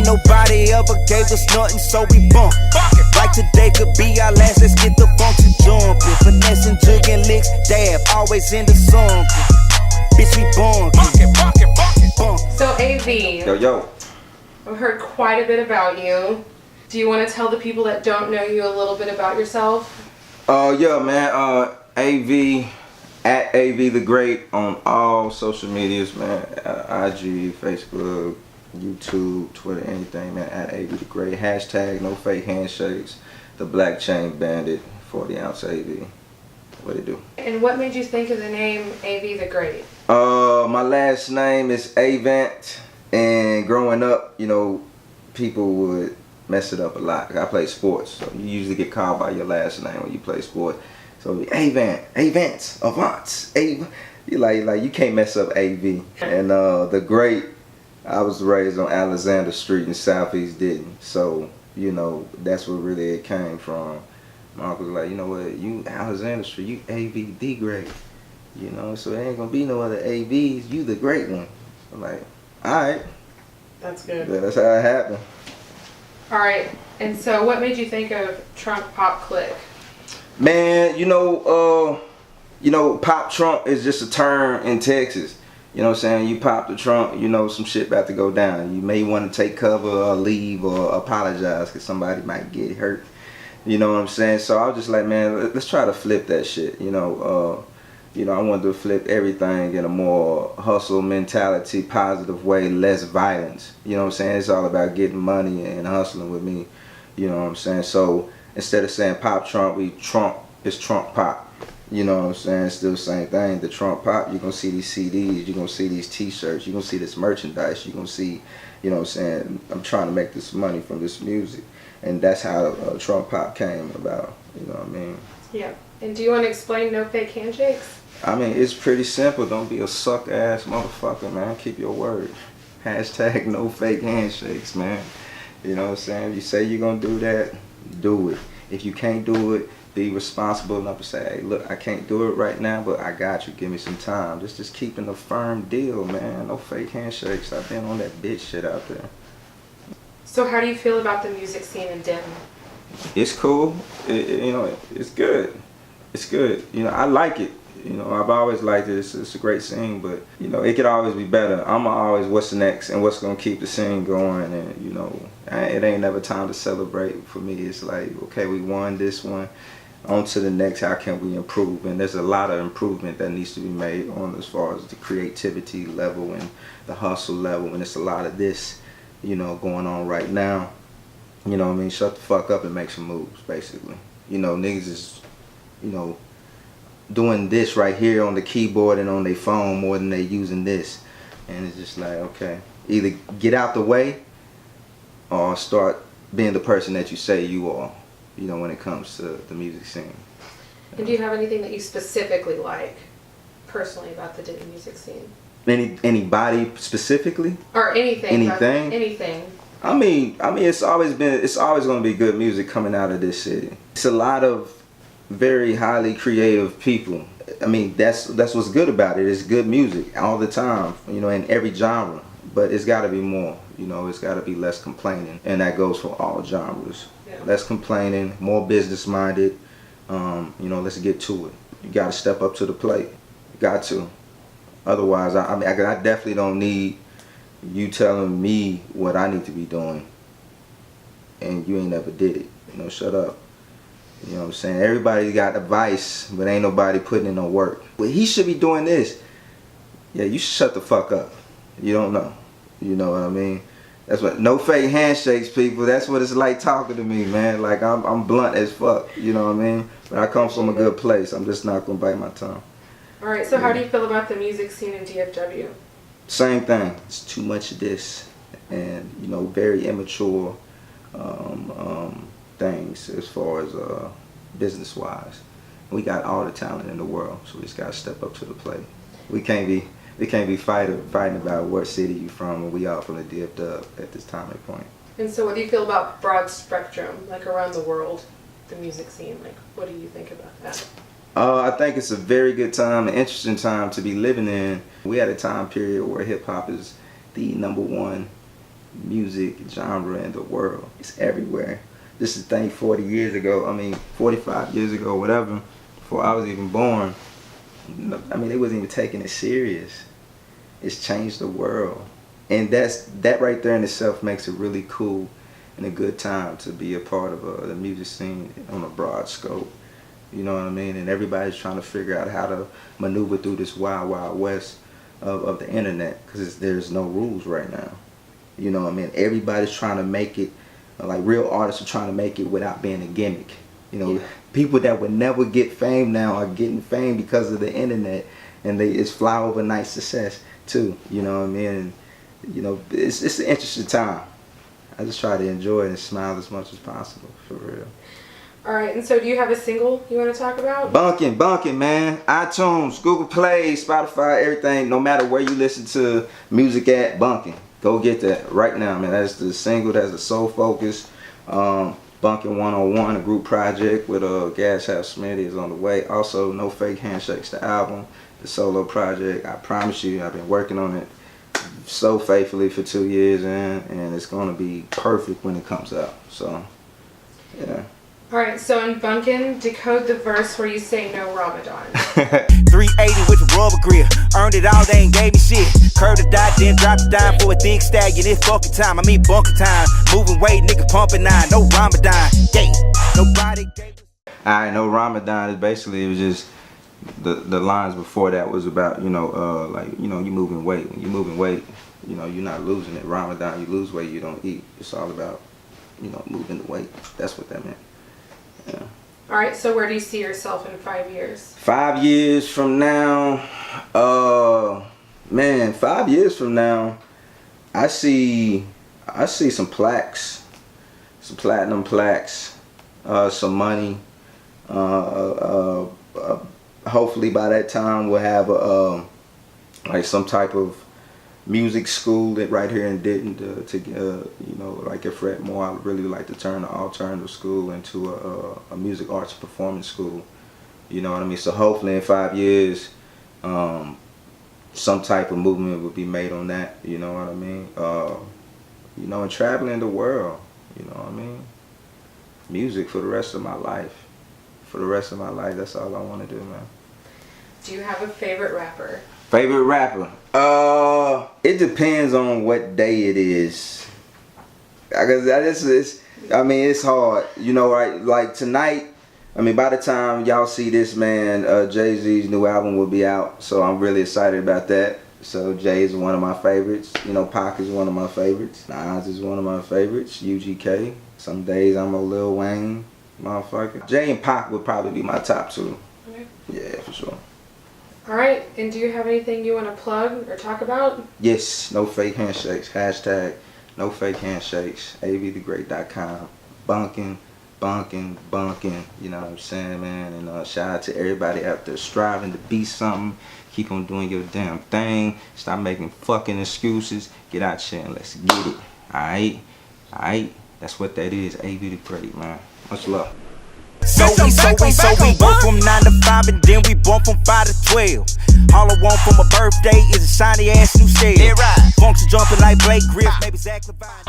nobody ever gave us nothing, so we bump. Like today could be our last, let's get the function jumping. Finessing, jugging, licks, dab, always in the song. Bitch, we bunk. So AV, Yo. I've heard quite a bit about you. Do you want to tell the people that don't know you a little bit about yourself? Yeah, man. AV, at AV the Great on all social medias, man. IG, Facebook, YouTube, Twitter, anything, man. At AV the Great. Hashtag no fake handshakes. The Black Chain Bandit. 40 ounce AV. What it do? And what made you think of the name AV the Great? My last name is Avant, and growing up, you know, people would mess it up a lot. I play sports, so you usually get called by your last name when you play sports. So Avant, you like you can't mess up AV. And the Great, I was raised on Alexander Street in Southeast Denton, so you know that's where really it came from. My uncle was like, you know what, you Alexander Street, you AV the Great. You know, so there ain't gonna be no other AVs. You the great one. I'm like, alright. That's good. Yeah, that's how it happened. Alright, and so what made you think of Trunk Pop Click? Man, you know, pop trunk is just a term in Texas. You know what I'm saying? You pop the trunk, you know some shit about to go down. You may want to take cover or leave or apologize because somebody might get hurt. You know what I'm saying? So I was just like, man, let's try to flip that shit. You know, I wanted to flip everything in a more hustle mentality, positive way, less violence. You know what I'm saying? It's all about getting money and hustling with me. You know what I'm saying? So instead of saying pop trunk, it's trunk pop. You know what I'm saying? It's still the same thing. The trunk pop, you're going to see these CDs, you're going to see these t-shirts, you're going to see this merchandise, you're going to see, you know what I'm saying? I'm trying to make this money from this music. And that's how trunk pop came about. You know what I mean? Yeah. And do you want to explain no fake handshakes? I mean, it's pretty simple. Don't be a suck-ass motherfucker, man. Keep your word. Hashtag no fake handshakes, man. You know what I'm saying? If you say you're going to do that, do it. If you can't do it, be responsible enough to say, hey, look, I can't do it right now, but I got you. Give me some time. Just keeping a firm deal, man. No fake handshakes. I've been on that bitch shit out there. So how do you feel about the music scene in Denton? It's cool. You know, it's good. It's good. You know, I like it. You know, I've always liked it. It's a great scene, but you know, it could always be better. I'm always what's the next and what's gonna keep the scene going. And you know, it ain't never time to celebrate for me. It's like, okay, we won this one. On to the next. How can we improve? And there's a lot of improvement that needs to be made on as far as the creativity level and the hustle level. And it's a lot of this, you know, going on right now. You know what I mean? Shut the fuck up and make some moves, basically. You know, niggas is, you know, doing this right here on the keyboard and on their phone more than they using this. And it's just like, okay, either get out the way or start being the person that you say you are, you know, when it comes to the music scene. And do you have anything that you specifically like, personally, about the Denton music scene? Anybody specifically? Or anything. Anything? Anything. I mean, it's always going to be good music coming out of this city. It's a lot of very highly creative people. I mean, that's what's good about it. It's good music all the time, you know, in every genre. But it's got to be more. You know, it's got to be less complaining, and that goes for all genres. Yeah. Less complaining, more business minded. You know, let's get to it. You got to step up to the plate. You got to. Otherwise, I mean, I definitely don't need you telling me what I need to be doing, and you ain't never did it. You know, shut up. You know what I'm saying? Everybody got advice, but ain't nobody putting in no work. Well, he should be doing this. Yeah, you should shut the fuck up. You don't know. You know what I mean? That's what, no fake handshakes, people. That's what it's like talking to me, man. Like, I'm blunt as fuck. You know what I mean? But I come from a good place. I'm just not gonna bite my tongue. All right. So how do you feel about the music scene in DFW? Same thing. It's too much of this, and you know, very immature things as far as business wise. We got all the talent in the world, so we just gotta step up to the plate. We can't be fighting about what city you from, and we all from the DFW at this time and point. And so what do you feel about broad spectrum, like around the world, the music scene? Like, what do you think about that? I think it's a very good time, an interesting time to be living in. We had a time period where hip hop is the #1 music genre in the world. It's everywhere. This is the thing 40 years ago, 45 years ago, whatever, before I was even born. They wasn't even taking it serious. It's changed the world. And that right there in itself makes it really cool and a good time to be a part of the music scene on a broad scope. You know what I mean? And everybody's trying to figure out how to maneuver through this wild, wild west of the internet, because there's no rules right now. You know what I mean? Everybody's trying to make it, like real artists are trying to make it without being a gimmick. You know, yeah. People that would never get fame now are getting fame because of the internet, and it's fly overnight success too. You know what I mean? And, you know, it's an interesting time. I just try to enjoy it and smile as much as possible, for real. All right, and so do you have a single you want to talk about? Bunkin', man. iTunes, Google Play, Spotify, everything. No matter where you listen to music at, Bunkin'. Go get that right now, man. That's the single. That's the sole focus. Bunkin' 101, a group project with Gas House Smitty is on the way. Also, No Fake Handshakes, the album, the solo project. I promise you, I've been working on it so faithfully for 2 years, and it's gonna be perfect when it comes out. So, yeah. All right, so in Bunkin', decode the verse where you say no Ramadan. 380 with the rubber grill. Earned it all, they ain't gave me shit. Curved the dot, then dropped the dime for a thick stallion. It's fucking time, bunker time. Moving weight, nigga pumping 9. No Ramadan, yeah. Nobody gave us. Alright, no Ramadan is basically, it was just the lines before that was about, you know, like, you know, you moving weight. When you moving weight, you know, you're not losing it. Ramadan, you lose weight, you don't eat. It's all about, you know, moving the weight. That's what that meant. Yeah. All right, so where do you see yourself in 5 years? 5 years from now, man, 5 years from now, I see some plaques, some platinum plaques, some money. Hopefully by that time we'll have like some type of music school right here in Denton to you know, like a Fred Moore. I would really like to turn the alternative school into a music arts performance school. You know what I mean? So hopefully in 5 years, some type of movement will be made on that. You know what I mean? You know, and traveling the world. You know what I mean? Music for the rest of my life. For the rest of my life, that's all I want to do, man. Do you have a favorite rapper? Favorite rapper? It depends on what day it is. Because it's hard. You know, right? Like tonight, by the time y'all see this, man, Jay-Z's new album will be out. So I'm really excited about that. So Jay is one of my favorites. You know, Pac is one of my favorites. Nas is one of my favorites. UGK. Some days I'm a Lil Wayne motherfucker. Jay and Pac would probably be my top two. Okay. Yeah, for sure. All right, and do you have anything you want to plug or talk about? Yes, no fake handshakes. Hashtag no fake handshakes. avthegreat.com. Bunkin'. You know what I'm saying, man? And shout out to everybody out there striving to be something. Keep on doing your damn thing. Stop making fucking excuses. Get out here and let's get it. Alright? Alright? That's what that is. AV the Great, man. Much love. So we work from 9 to 5 and then we bump from 5 to 12. All I want for my birthday is a shiny ass new style. Yeah, right. Function jumping like Blake Griff, maybe Zach Levine.